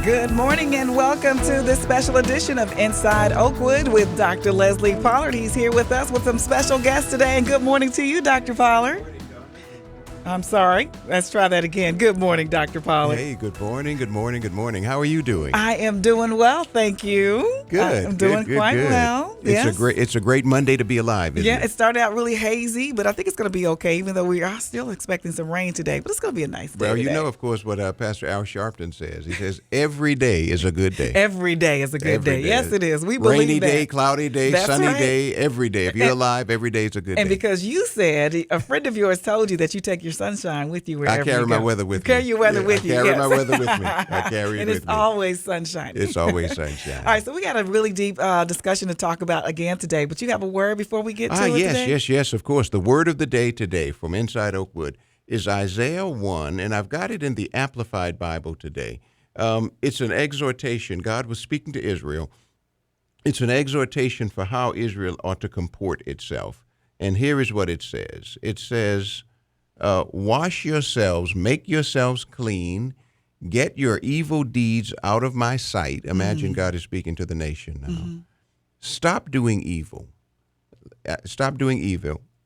Good morning and welcome to this special edition of Inside Oakwood with Dr. Leslie Pollard. He's here with us with some special guests today. And good morning to you, Dr. Pollard. I'm sorry. Let's try that again. Good morning, Dr. Pollard. Hey, good morning, good morning, good morning. How are you doing? I am doing well, thank you. Good. I'm doing quite well. It's a great Monday to be alive, isn't it? It started out really hazy, but I think it's going to be okay, even though we are still expecting some rain today. But it's going to be a nice day. Well, you today. know, of course, what Pastor Al Sharpton says. He says, every day is a good day. Every day is a good day. Yes, it is. We Rainy believe that. day, cloudy day, That's sunny right. day, every day. If you're alive, every day is a good day. And because you said, a friend of yours told you that you take your sunshine with you wherever you go. I carry my weather with me. Carry your weather with you. I carry my weather with me. I carry it and with it's me. always sunshine. It's always sunshine. All right, so we got a really deep discussion to talk about again today. But you have a word before we get to it today? Yes, of course. The word of the day today from Inside Oakwood is Isaiah 1, and I've got it in the Amplified Bible today. It's an exhortation. God was speaking to Israel. It's an exhortation for how Israel ought to comport itself. And here is what it says. It says, wash yourselves, make yourselves clean, get your evil deeds out of my sight. Imagine God is speaking to the nation now. Mm-hmm. Stop doing evil.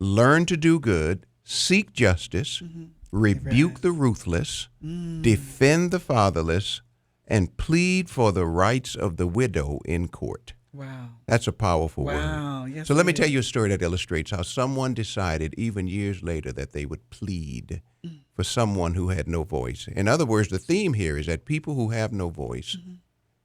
Learn to do good. Seek justice. Mm-hmm. Rebuke the ruthless. Defend the fatherless. And plead for the rights of the widow in court. Wow. That's a powerful word. Yes, so let me tell you a story that illustrates how someone decided even years later that they would plead for someone who had no voice. In other words, the theme here is that people who have no voice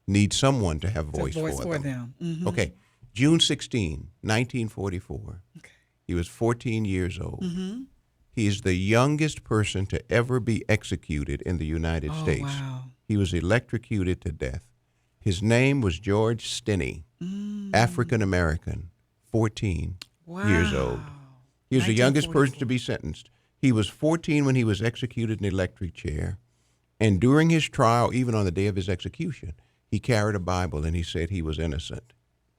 need someone to have voice for them. Mm-hmm. Okay. June 16, 1944. Okay. He was 14 years old. Mm-hmm. He is the youngest person to ever be executed in the United States. Wow. He was electrocuted to death. His name was George Stinney, African-American, 14 years old. He was the youngest person to be sentenced. He was 14 when he was executed in an electric chair. And during his trial, even on the day of his execution, he carried a Bible and he said he was innocent.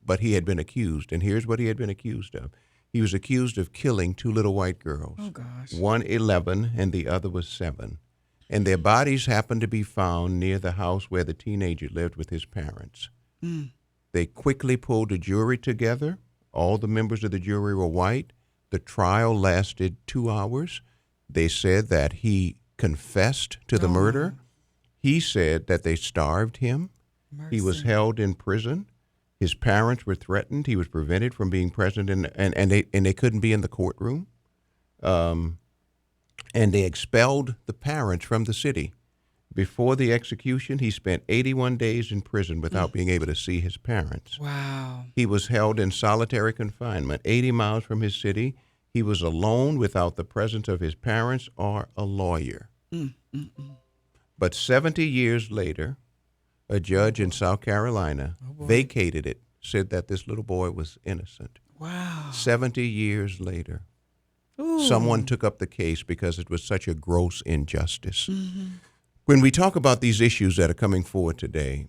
But he had been accused, and here's what he had been accused of. He was accused of killing two little white girls. Oh, gosh. One 11 and the other was 7. And their bodies happened to be found near the house where the teenager lived with his parents. They quickly pulled a jury together. All the members of the jury were white. The trial lasted 2 hours. They said that he confessed to the murder. He said that they starved him. Mercy. He was held in prison. His parents were threatened. He was prevented from being present, and they couldn't be in the courtroom. And they expelled the parents from the city. Before the execution, he spent 81 days in prison without being able to see his parents. Wow. He was held in solitary confinement 80 miles from his city. He was alone without the presence of his parents or a lawyer. But 70 years later, a judge in South Carolina vacated it, said that this little boy was innocent. Wow. 70 years later. Ooh. Someone took up the case because it was such a gross injustice. When we talk about these issues that are coming forward today,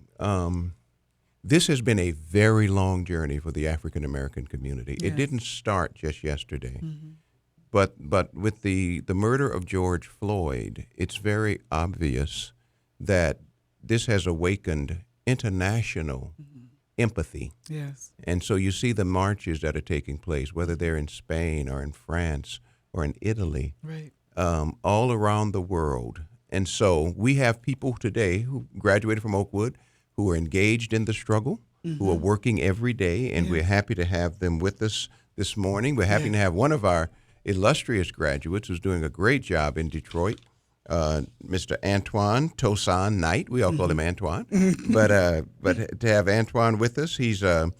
this has been a very long journey for the African American community. Yes. It didn't start just yesterday. But with the murder of George Floyd, it's very obvious that this has awakened international empathy. Yes. And so you see the marches that are taking place, whether they're in Spain or in France or in Italy, right, all around the world. And so we have people today who graduated from Oakwood who are engaged in the struggle, who are working every day, and we're happy to have them with us this morning. We're happy to have one of our illustrious graduates who's doing a great job in Detroit, Mr. Antwan Toson Knight. We all call him Antwan. But to have Antwan with us, he's the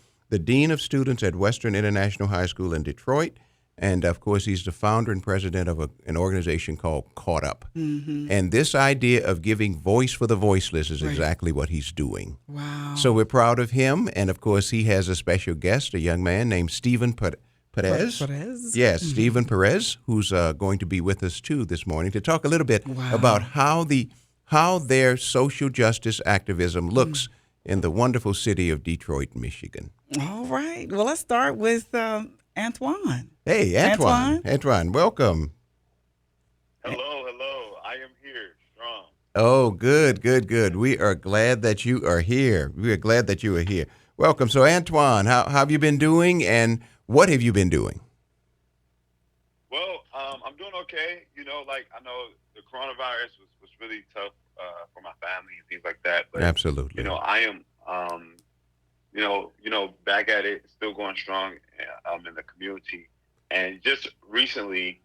Dean of Students at Western International High School in Detroit. And, of course, he's the founder and president of an organization called Caught Up. And this idea of giving voice for the voiceless is exactly what he's doing. Wow. So we're proud of him. And, of course, he has a special guest, a young man named Stephen Perez. Perez? Yes, Stephen Perez, who's going to be with us, too, this morning to talk a little bit about how their social justice activism looks in the wonderful city of Detroit, Michigan. All right. Well, let's start with Antwan. Hey, Antwan. Antwan, welcome. Hello. I am here, strong. Oh, good, good, good. We are glad that you are here. We are glad that you are here. Welcome. So, Antwan, how have you been doing, and what have you been doing? Well, I'm doing okay. Like I know the coronavirus was really tough for my family and things like that. But Absolutely. I am back at it, still going strong. In the community, and just recently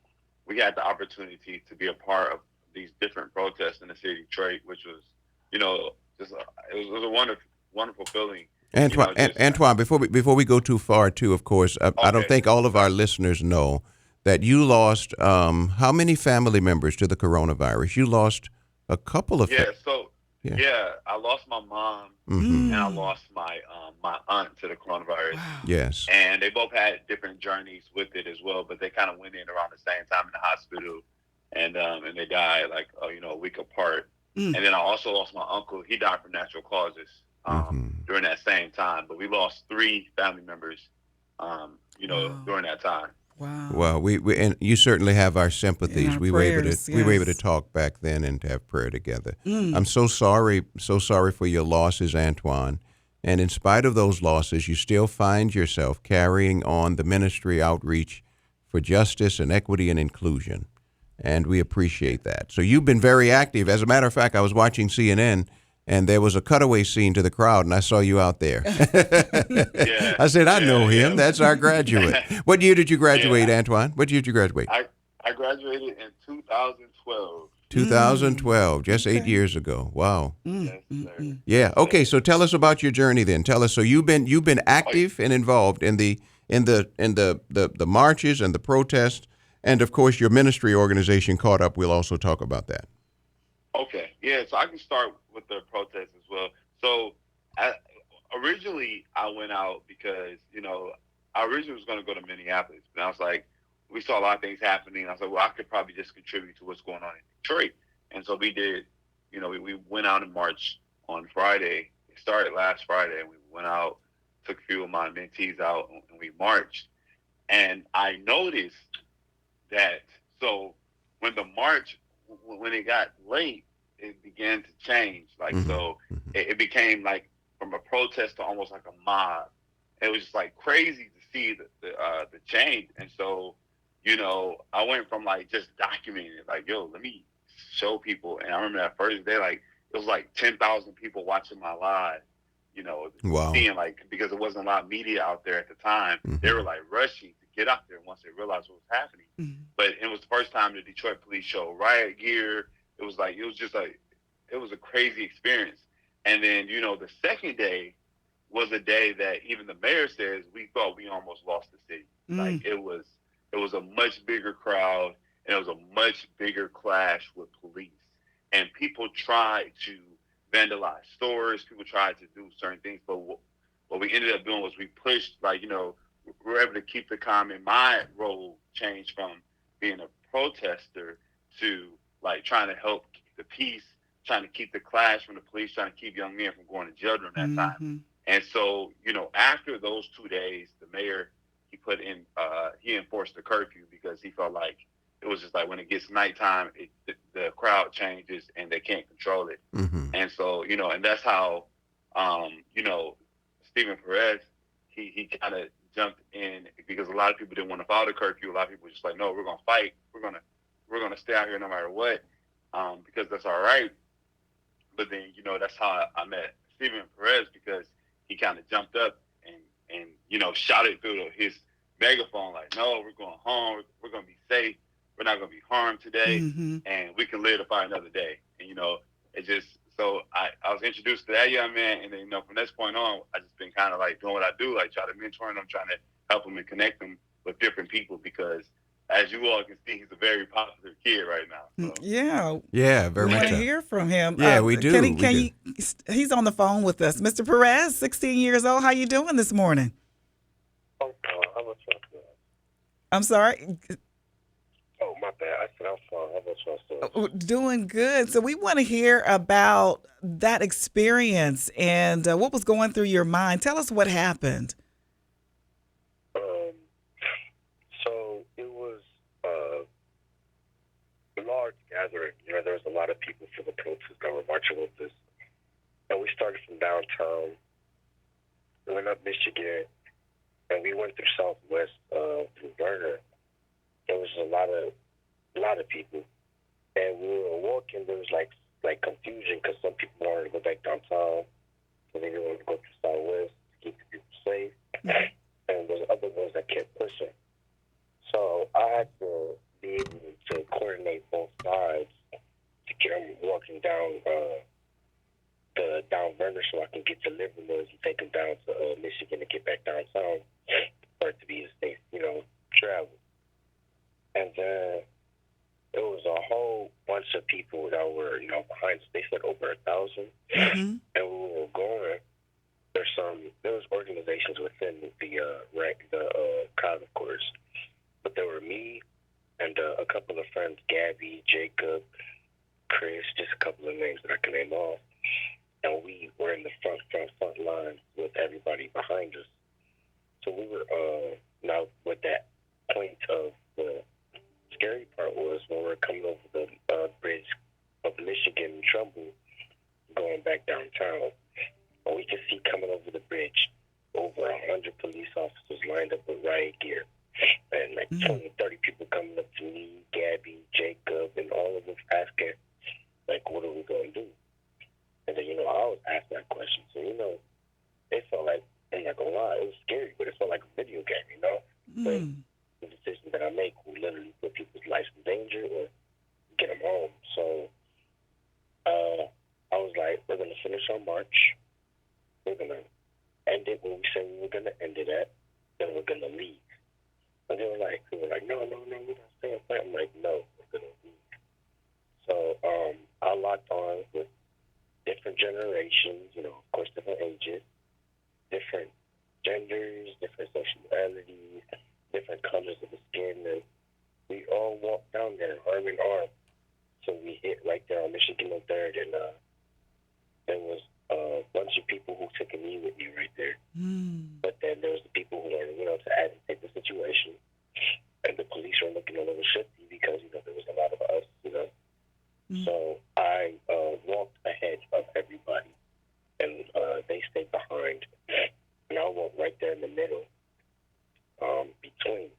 we had the opportunity to be a part of these different protests in the city of Detroit, which was just it was a wonderful feeling. Antoine, Just Antoine, before we go too far, too, of course, I don't okay. think all of our Sorry. listeners know that you lost how many family members to the coronavirus? You lost a couple of. Yeah. So Yeah. yeah, I lost my mom Mm-hmm. and I Mm. lost my aunt to the coronavirus, Wow. Yes. and they both had different journeys with it as well. But they kind of went in around the same time in the hospital, and they died like a week apart. Mm. And then I also lost my uncle. He died from natural causes Mm-hmm. during that same time. But we lost three family members, Wow. during that time. Wow. Well, we and you certainly have our In sympathies. our prayers, We were able to yes. talk back then and to have prayer together. I'm Mm. so sorry for your losses, Antoine. And in spite of those losses, you still find yourself carrying on the ministry outreach for justice and equity and inclusion. And we appreciate that. So you've been very active. As a matter of fact, I was watching CNN and there was a cutaway scene to the crowd, and I saw you out there. Yeah, I said, I know him. yeah, That's our graduate. What year did you graduate, yeah. Antoine? What year did you graduate? I graduated in 2012. Mm. 2012, just 8 Okay. years ago. Wow. Mm. Yes, Mm. sir. Mm. Yeah. Yes, Okay. sir. So tell us about your journey then. Tell us. So you've been Oh, active and involved in the marches and the protests, and of course your ministry organization caught up. We'll also talk about that. okay. Yeah, so I can start with the protest as well. So, I, originally, I went out because, I originally was going to go to Minneapolis, but I was like, we saw a lot of things happening. I was like, well, I could probably just contribute to what's going on in Detroit. And so we did, we went out in March on Friday. It started last Friday, and we went out, took a few of my mentees out, and we marched. And I noticed that, so when the march, when it got late, it began to change. Like, Mm-hmm. so Mm-hmm. it became like from a protest to almost like a mob. It was just like crazy to see the change. And so, I went from like just documenting it, like, yo, let me show people. And I remember that first day, like, it was like 10,000 people watching my live, Wow. seeing, like, because there wasn't a lot of media out there at the time. They were Mm-hmm. like rushing to get out there once they realized what was happening. Mm. But it was the first time the Detroit police showed riot gear. It was like, it was a crazy experience. And then, the second day was a day that even the mayor says we thought we almost lost the city. Mm. Like, it was a much bigger crowd, and it was a much bigger clash with police. And people tried to vandalize stores. People tried to do certain things. But what we ended up doing was we pushed, like, we were able to keep the calm. And my role changed from being a protester to like trying to help keep the peace, trying to keep the clash from the police, trying to keep young men from going to jail during that time. Mm-hmm. And so, after those 2 days, the mayor, he enforced the curfew because he felt like it was just like when it gets nighttime, the crowd changes and they can't control it. Mm-hmm. And so, and that's how, Stephen Perez, he kind of jumped in because a lot of people didn't want to follow the curfew. A lot of people were just like, no, we're going to fight. We're going to stay out here no matter what, because that's all right. But then, that's how I met Stephen Perez, because he kind of jumped up and shouted through his megaphone like, no, we're going home. We're going to be safe. We're not going to be harmed today, Mm-hmm. and we can live to fight another day. And, it just, so I was introduced to that young man, and then, from this point on, I just been kind of like doing what I do, like try to mentor him, trying to help him and connect him with different people, because as you all can see, he's a very popular kid right now. So. Yeah. Yeah, We very want much to so. hear from him. Yeah, we do. Can he? We Can do. he? He's on the phone with us, Mr. Perez, 16 years old. How you doing this morning? Oh, how much was that? I'm sorry. Oh, my bad. I said I'm fine. How much was that? Doing good. So we want to hear about that experience and what was going through your mind. Tell us what happened. So it was a large gathering. There was was a lot of people for the protest that were marching with us. And we started from downtown, we went up Michigan, and we went through Southwest through Vernon. There was a lot of people, and we were walking. There was like confusion because some people wanted to go back downtown, so they didn't want to go to Southwest to keep the people safe, and there's other ones that kept pushing. So I had to be able to coordinate both sides to get them walking down down Vernon so I can get to Livermore and take them down to Michigan to get back downtown for it to be a safe, travel. And then there was a whole bunch of people that were, behind us. They said over 1,000. Mm-hmm. And when we were going, there was organizations within the crowd, of course. But there were me and a couple of friends, Gabby, Jacob, Chris, just a couple of names that I can name off. And we were in the front line with everybody behind us. So we were, now with that point of the scary part was when we were coming over the bridge of Michigan and Trumbull, going back downtown, and we could see coming over the bridge over 100 police officers lined up with riot gear. And 20, 30 people coming up to me, Gabby, Jacob, and all of us asking, what are we going to do? And then, I always ask that question. So, it felt like, I'm not going to lie, it was scary, but it felt like a video game, But the decision that I make will literally put people's lives in danger or get them home. So I was like, we're going to finish our march. We're going to end it when we said we were going to end it at. Then we're going to leave. And they were like, no, we're not staying. I'm like, no, we're going to leave. So I locked on with different generations, of course, different ages, different genders, different sexualities, different colors of the skin, and we all walked down there arm in arm. So we hit right there on Michigan and 3rd, and there was a bunch of people who took a knee with me right there. But then there was the people who wanted, to agitate the situation, and the police were looking a little shifty because, there was a lot of us, So I walked ahead of everybody, and they stayed behind. And I walked right there in the middle, between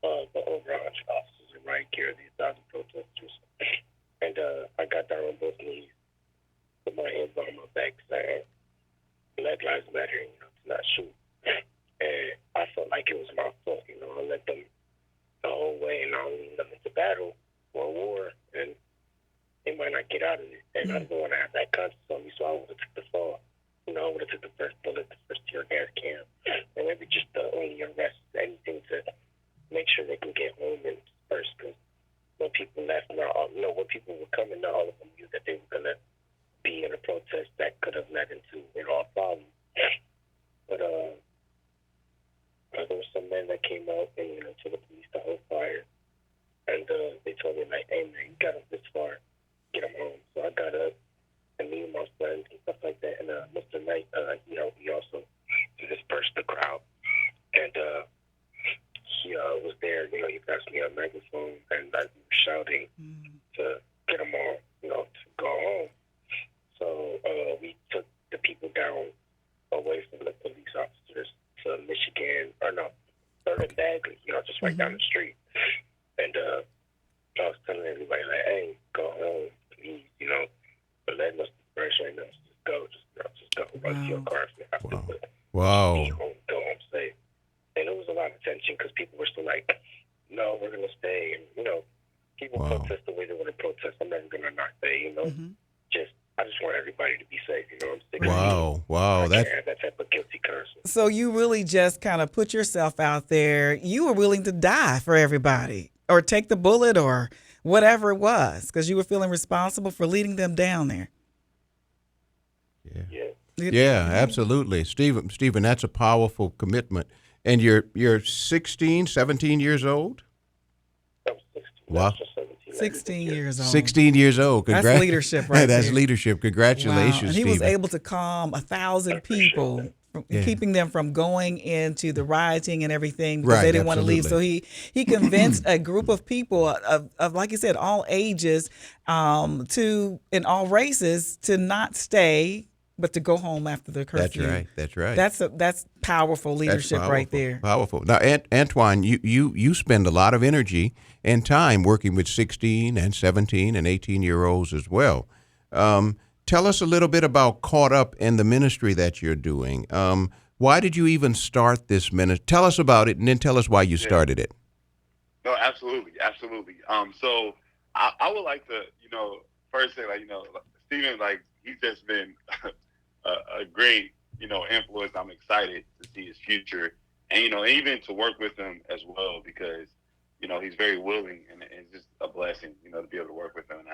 the over 100 officers and riot gear, these 1,000 protesters. And I got down on both knees, put my hands on my back, saying, Black Lives Matter, to not shoot. And I felt like it was my fault, I let them the whole way, and I don't lead them into battle or war, and they might not get out of it. And I didn't want to have that conscience on me, so I would have took the fall. I would have took the first bullet, the first tear gas can, and maybe just the only arrest, anything to make sure they can get home and first. Because when people left, when people were coming, not all of them knew that they were going to be in a protest that could have led into a problem. But there were some men that came out and to the police to hold fire, and they told me hey man, you got us this far, get them home. So I got up, and me and my friends and stuff like that, and Mr. Knight, he also dispersed the crowd, and he was there. He passed me a microphone, and I was shouting to get them all, to go home. So we took the people down away from the police officers to Michigan, or no, 3rd and Bagley, just right down the street. And I was telling everybody, hey, go home, please, but letting us disperse right now. Just go, run to your car if you have to. Wow. Be home, go home safe. And there was a lot of tension because people were still like, no, we're going to stay. And, people protest the way they want to protest. I'm never going to not say, I just want everybody to be safe. I'm sick of Wow. that type of guilty conscience. So you really just kind of put yourself out there. You were willing to die for everybody or take the bullet or whatever it was because you were feeling responsible for leading them down there. Yeah, absolutely. Stephen, that's a powerful commitment. And you're 16, 17 years old? I was 16. Wow. 16 years old. 16 years old. That's leadership right That's there. leadership. Congratulations, Wow. And he Stephen. was able to calm 1,000 people keeping them from going into the rioting and everything because Right, they didn't want to leave. So absolutely. he convinced a group of people of like you said, all ages, in all races to not stay, but to go home after the That's curfew. right. That's right. That's powerful That's leadership powerful, right there. Powerful. Now, Antwan, you spend a lot of energy and time working with 16 and 17 and 18-year-olds as well. Tell us a little bit about Caught Up in the ministry that you're doing. Why did you even start this ministry? Tell us about it, and then tell us why you started it. No, absolutely, absolutely. So I would like to, first say, Stephen, he's just been a great, influence. I'm excited to see his future, and even to work with him as well because, he's very willing, and it's just a blessing, to be able to work with him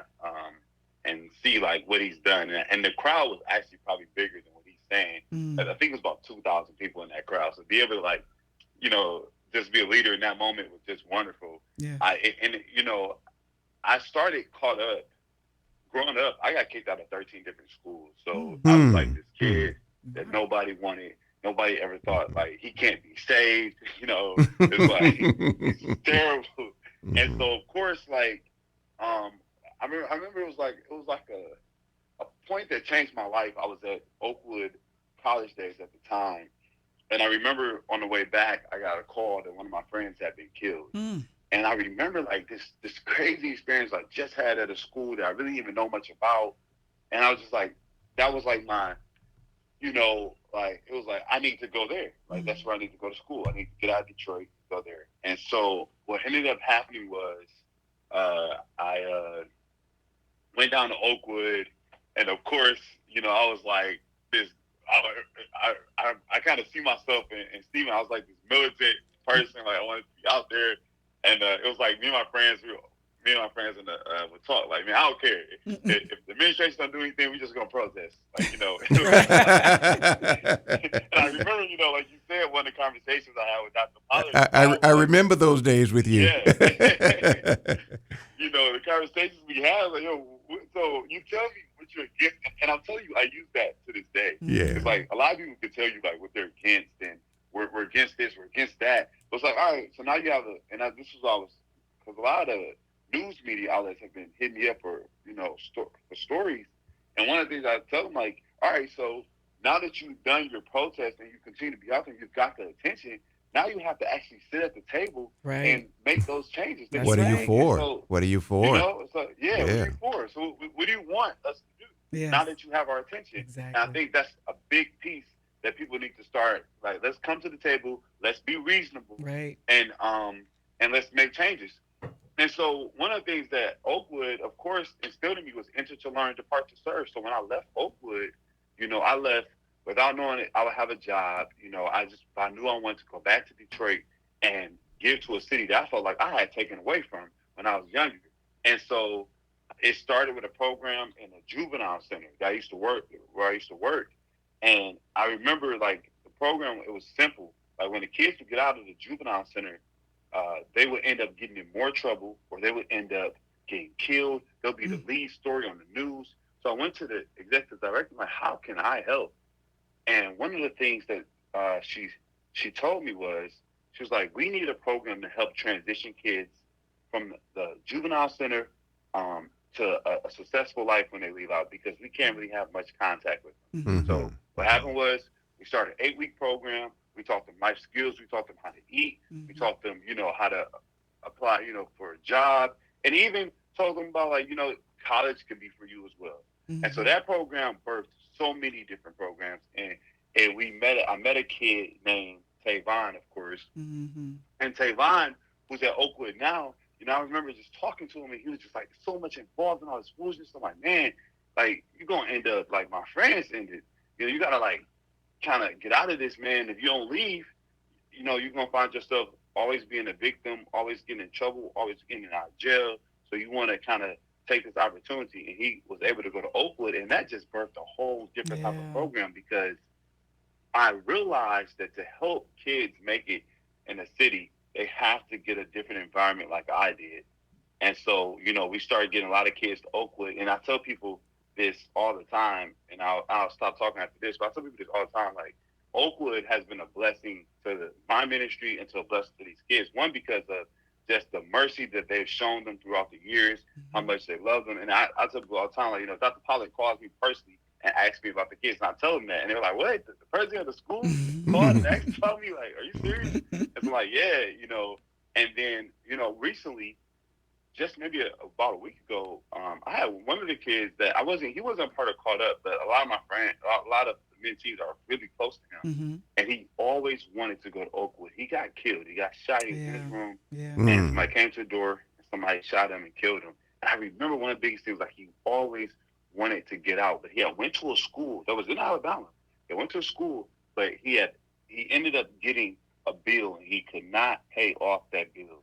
and see what he's done. And the crowd was actually probably bigger than what he's saying. I think it was about 2,000 people in that crowd. So to be able to just be a leader in that moment was just wonderful. Yeah. I started Caught Up. Growing up, I got kicked out of 13 different schools. So I was like this kid that nobody wanted. Nobody ever thought he can't be saved. It's he's terrible. And so of course, I remember it was like a point that changed my life. I was at Oakwood college days at the time. And I remember on the way back, I got a call that one of my friends had been killed. And I remember this crazy experience I just had at a school that I really didn't even know much about. And I was just that was my, it was I need to go there. That's where I need to go to school. I need to get out of Detroit, go there. And so what ended up happening was I went down to Oakwood. And of course, I was this, I kind of see myself in Stephen. I was this militant person. I wanted to be out there. And it was me and my friends would talk. Man, I don't care. If the administration don't do anything, we just going to protest. And I remember, like you said, one of the conversations I had with Dr. Pollard. I remember those days with you. Yeah. The conversations we had, so you tell me what you're against. And I'm telling you, I use that to this day. Yeah. It's a lot of people can tell you, what they're against, and we're against this, we're against that. But it's all right, so now you have this was always, because a lot of the news media outlets have been hitting me up for, for stories. And one of the things I tell them, all right, so now that you've done your protest and you continue to be out there, you've got the attention, now you have to actually sit at the table and make those changes. What are you for? So, what are you for? What are you for? So what do you want us to do now that you have our attention? Exactly. And I think that's a big piece that people need to start. Let's come to the table. Let's be reasonable. Right. And let's make changes. And so one of the things that Oakwood, of course, instilled in me was enter to learn, depart to serve. So when I left Oakwood, I left without knowing it, I would have a job. I knew I wanted to go back to Detroit and give to a city that I felt like I had taken away from when I was younger. And so it started with a program in a juvenile center that I used to work, where I used to work. And I remember the program, it was simple. When the kids would get out of the juvenile center, they would end up getting in more trouble, or they would end up getting killed. They'll be the lead story on the news. So I went to the executive director, how can I help? And one of the things that she told me was, she was we need a program to help transition kids from the juvenile center to a successful life when they leave out, because we can't really have much contact with them. Mm-hmm. So what happened was, we started an 8-week program. We taught them life skills. We taught them how to eat. We taught them, how to apply, for a job, and even told them about college could be for you as well. And so that program birthed so many different programs. And I met a kid named Tavon, of course. And Tavon, who's at Oakwood now, I remember just talking to him, and he was just so much involved in all this foolishness. I'm man, you're going to end up like my friends ended. You got to kind of get out of this, man. If you don't leave, you're going to find yourself always being a victim, always getting in trouble, always getting out of jail. So you want to kind of take this opportunity. And he was able to go to Oakwood, and that just birthed a whole different type of program, because I realized that to help kids make it in a city, they have to get a different environment like I did. And so, we started getting a lot of kids to Oakwood. And I tell people this all the time, and I'll stop talking after this, but I tell people this all the time, Oakwood has been a blessing to my ministry and to a blessing to these kids. One, because of just the mercy that they've shown them throughout the years, how much they love them. And I tell people all the time, like, Dr. Pollard calls me personally and asks me about the kids, and I tell them that, and they're like, "Wait, the president of the school called and asked about me? Like, are you serious?" And I'm like, "Yeah, And then, recently, just maybe about a week ago, I had one of the kids that he wasn't part of Caught Up, but a lot of my friends, a lot of the mentees are really close to him, and he always wanted to go to Oakwood. He got killed. He got shot in his room, and somebody came to the door, and somebody shot him and killed him. And I remember one of the biggest things, like, he always wanted to get out, but he went to a school that was in Alabama. He went to a school, but he ended up getting a bill, and he could not pay off that bill,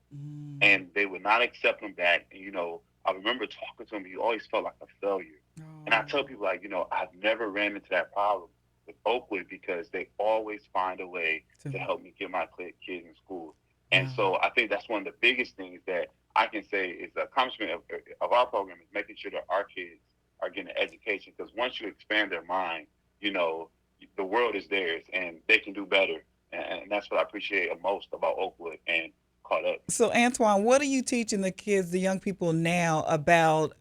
and they would not accept him back. And I remember talking to him. He always felt like a failure. And I tell people, like, I've never ran into that problem with Oakwood, because they always find a way to help me get my kids in school. And so I think that's one of the biggest things that I can say is the accomplishment of our program, is making sure that our kids are getting an education, because once you expand their mind, the world is theirs, and they can do better. And that's what I appreciate most about Oakwood and Caught Up. So, Antwan, what are you teaching the kids, the young people now, about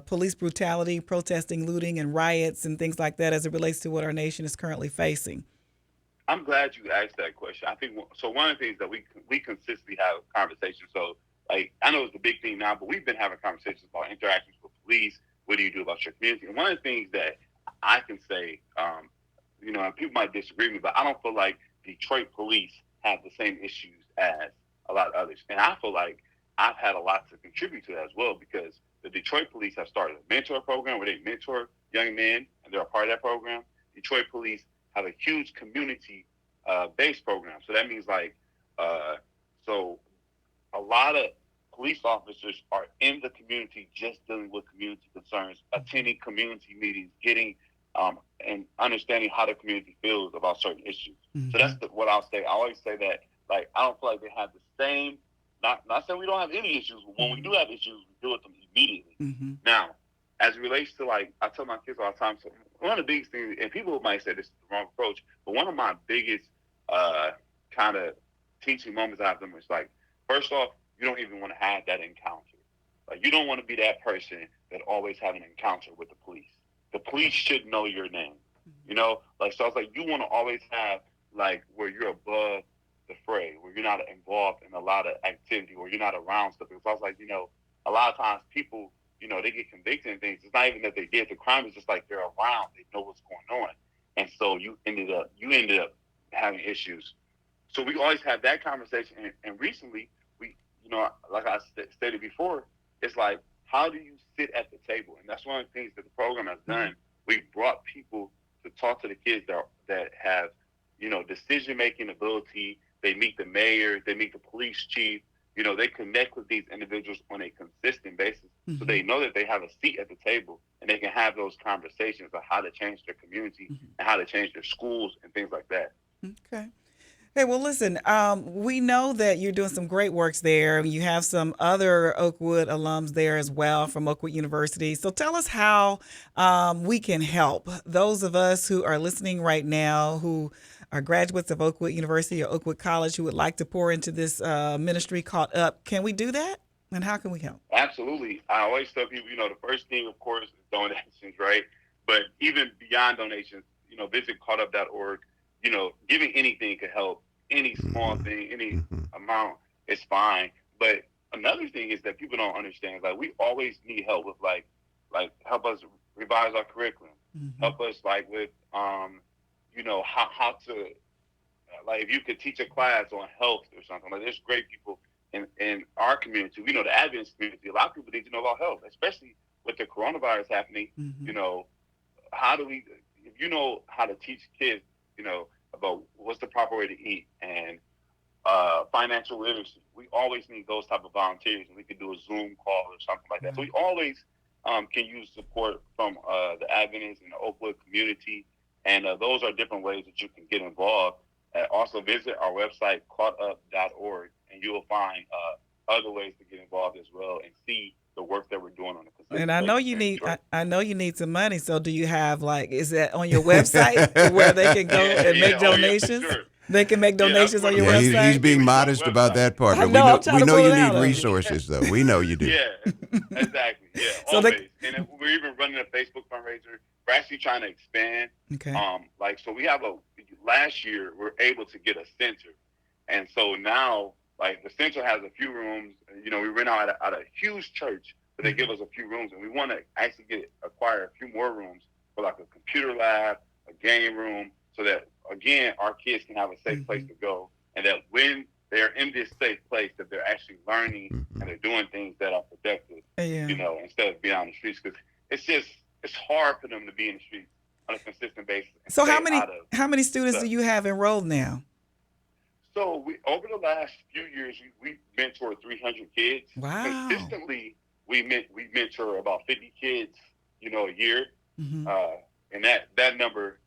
police brutality, protesting, looting, and riots and things like that, as it relates to what our nation is currently facing? I'm glad you asked that question. I think so. One of the things that we consistently have conversations. So, like, I know it's a big thing now, but we've been having conversations about interactions with police. What do you do about your community? And one of the things that I can say, and people might disagree with me, but I don't feel like Detroit police have the same issues as a lot of others. And I feel like I've had a lot to contribute to that as well, because the Detroit police have started a mentor program where they mentor young men, and they're a part of that program. Detroit police have a huge community based program. So that means, like, so a lot of police officers are in the community just dealing with community concerns, attending community meetings, getting and understanding how the community feels about certain issues. So that's what I'll say. I always say that, like, I don't feel like they have the same, not saying we don't have any issues, but when we do have issues, we deal with them immediately. Now, as it relates to, like, I tell my kids all the time, so one of the biggest things, and people might say this is the wrong approach, but one of my biggest kind of teaching moments I have them is, like, first off, you don't even want to have that encounter. Like, you don't want to be that person that always have an encounter with the police. The police should know your name, Like, so I was like, you want to always have, like, where you're above the fray, where you're not involved in a lot of activity, or you're not around stuff. Because I was like, a lot of times people, they get convicted and things. It's not even that they did the crime. It's just like they're around. They know what's going on. And so you ended up having issues. So we always have that conversation. And recently, we, like I stated before, it's like, how do you sit at the table? And that's one of the things that the program has done. We brought people to talk to the kids that have, decision-making ability. They meet the mayor. They meet the police chief. They connect with these individuals on a consistent basis. So they know that they have a seat at the table, and they can have those conversations of how to change their community and how to change their schools and things like that. Okay. Hey, well, listen, we know that you're doing some great works there. You have some other Oakwood alums there as well from Oakwood University. So tell us how we can help those of us who are listening right now, who are graduates of Oakwood University or Oakwood College, who would like to pour into this ministry Caught Up. Can we do that? And how can we help? Absolutely. I always tell people, the first thing, of course, is donations, right? But even beyond donations, visit caughtup.org. Giving anything could help. Any small thing, any amount is fine. But another thing is that people don't understand, like, we always need help with, like help us revise our curriculum. Help us, like, with, how to, like, if you could teach a class on health or something. Like, there's great people in our community. We know the Adventist community. A lot of people need to know about health, especially with the coronavirus happening. How do we, if you know how to teach kids, about what's the proper way to eat and financial literacy, we always need those type of volunteers, and we can do a Zoom call or something like that. So we always can use support from the Adventist and the Oakwood community, and those are different ways that you can get involved. Also visit our website, caughtup.org, and you will find other ways to get involved as well and see the work that we're doing on a consistent And I know basis you here in need Detroit. I know you need some money. So do you have is that on your website where they can go and make Oh yeah, for donations? sure. They can make Yeah, that's donations one on of your the Yeah, ways we he's website. being we do on the modest about website. that part, I but know, I'm trying we to know pull you it need out of you. resources, though. We know you do. Yeah, exactly. Yeah, So they- always. And then we're even running a Facebook fundraiser. We're actually trying to expand. Okay. So we have last year we're able to get a center, and so now the center has a few rooms. You know, we rent out at a huge church, but they give us a few rooms, and we want to actually acquire a few more rooms for like a computer lab, a game room, so that again our kids can have a safe place to go, and that when they're in this safe place, that they're actually learning and they're doing things that are productive. Yeah. You know, instead of being on the streets, because it's hard for them to be in the streets on a consistent basis. And So stay how many students do you have enrolled now? So we over the last few years we mentored 300 kids. Wow. Consistently we mentor about 50 kids, you know, a year. Mm-hmm. And that number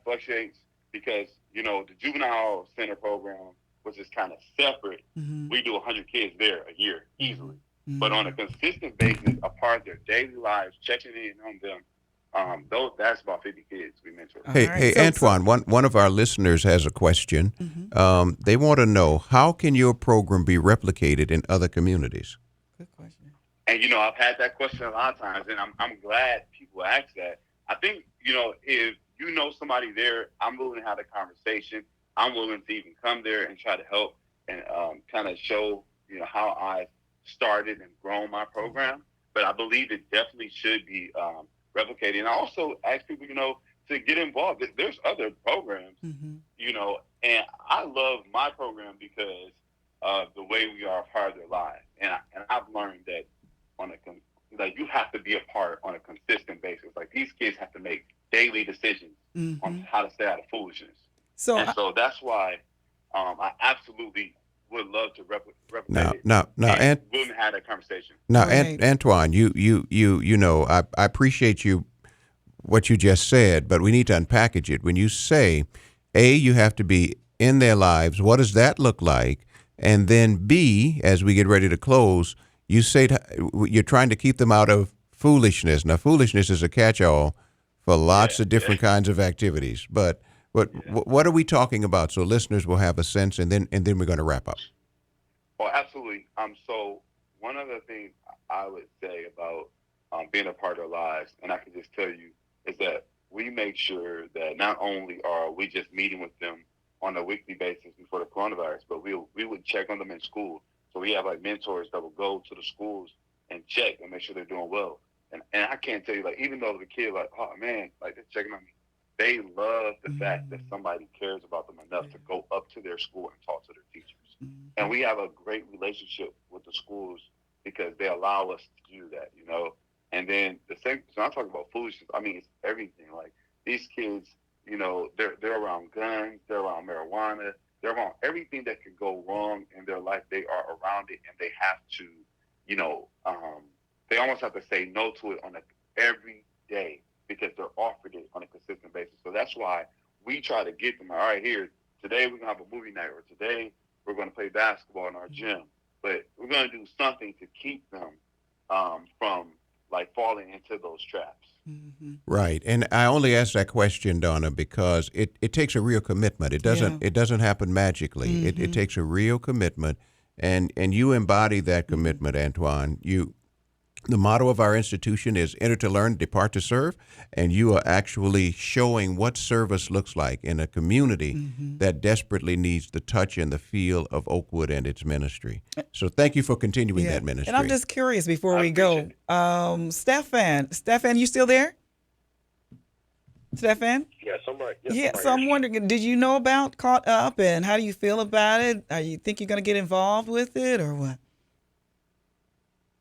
fluctuates because, you know, the juvenile center program, which is kind of separate, we do 100 kids there a year easily. Mm-hmm. But on a consistent basis, a part of their daily lives, checking in on them, that's about 50 kids we mentor. Hey, right. hey, Antwan, one of our listeners has a question. They want to know, how can your program be replicated in other communities? Good question. And, you know, I've had that question a lot of times, and I'm glad people ask that. I think, you know, if you know somebody there, I'm willing to have a conversation. I'm willing to even come there and try to help and kind of show, you know, how I started and grown my program. But I believe it definitely should be replicated. And I also ask people, you know, to get involved. There's other programs, you know, and I love my program because of the way we are a part of their lives. And I've learned that you have to be a part on a consistent basis. Like, these kids have to make daily decisions on how to stay out of foolishness. So that's why I absolutely would love to replicate it. Now, and willing to have that conversation. Now, Right. Antwan, you know, I appreciate what you just said, but we need to unpackage it. When you say, A, you have to be in their lives, what does that look like? And then B, as we get ready to close, you say you're trying to keep them out of foolishness. Now, foolishness is a catch-all for lots of different kinds of activities. But what are we talking about, so listeners will have a sense, and then we're going to wrap up. Well, absolutely. So one of the things I would say about being a part of their lives, and I can just tell you, is that we make sure that not only are we just meeting with them on a weekly basis before the coronavirus, but we would check on them in school. So we have like mentors that will go to the schools and check and make sure they're doing well. And I can't tell you, like, even though the kid, like, oh man, like, they're checking on me, they love the fact that somebody cares about them enough to go up to their school and talk to their teachers. And we have a great relationship with the schools because they allow us to do that, you know. And then the same, so I'm talking about foolishness. I mean, it's everything. Like, these kids, you know, they're around guns, they're around marijuana, they're around everything that could go wrong in their life. They are around it, and they have to, you know, they almost have to say no to it on every day because they're offered it on a consistent basis. So that's why we try to get them, all right, here, today we're going to have a movie night, or today we're going to play basketball in our gym. But we're going to do something to keep them from, like, falling into those traps. Right. And I only ask that question, Donna, because it takes a real commitment. It doesn't happen magically. It takes a real commitment. And you embody that commitment, Antwan. The motto of our institution is enter to learn, depart to serve, and you are actually showing what service looks like in a community that desperately needs the touch and the feel of Oakwood and its ministry. So thank you for continuing that ministry. And I'm just curious before we go, Stefan, you still there? Stefan? Yes, I'm right. So I'm wondering, did you know about Caught Up, and how do you feel about it? You think you're going to get involved with it, or what?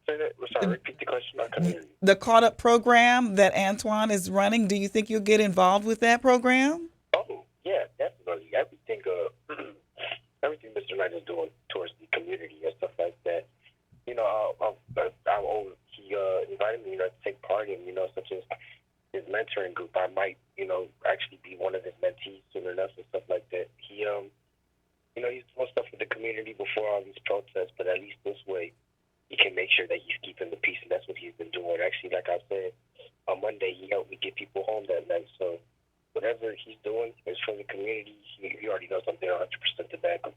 Say that. Sorry, repeat the question. I couldn't hear you. The Caught Up program that Antwan is running, do you think you'll get involved with that program? Oh, yeah, definitely. Everything Mr. Knight is doing towards the community and stuff like that. You know, he invited me, to take part in, such as his mentoring group. I might, actually be one of his mentees soon enough and stuff like that. He's doing stuff with the community before all these protests, but at least this way, he can make sure that he's keeping the peace, and that's what he's been doing. Actually, like I said, on Monday, he helped me get people home that night. So whatever he's doing is for the community. He already knows I'm there 100% to back him.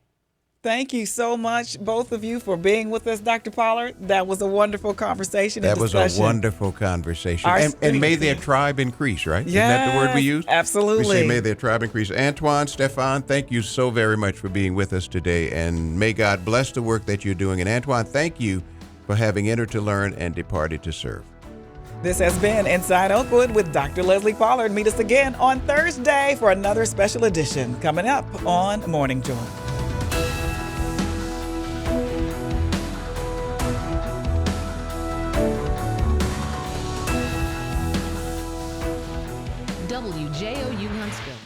Thank you so much, both of you, for being with us, Dr. Pollard. That was a wonderful conversation and That was discussion. a wonderful conversation. Our And may street- their tribe increase, right? Yes, Isn't that the word we use? absolutely. We say may their tribe increase. Antwan, Stefan, thank you so very much for being with us today. And may God bless the work that you're doing. And Antwan, thank you for having entered to learn and departed to serve. This has been Inside Oakwood with Dr. Leslie Pollard. Meet us again on Thursday for another special edition coming up on Morning Joy. WJOU Huntsville.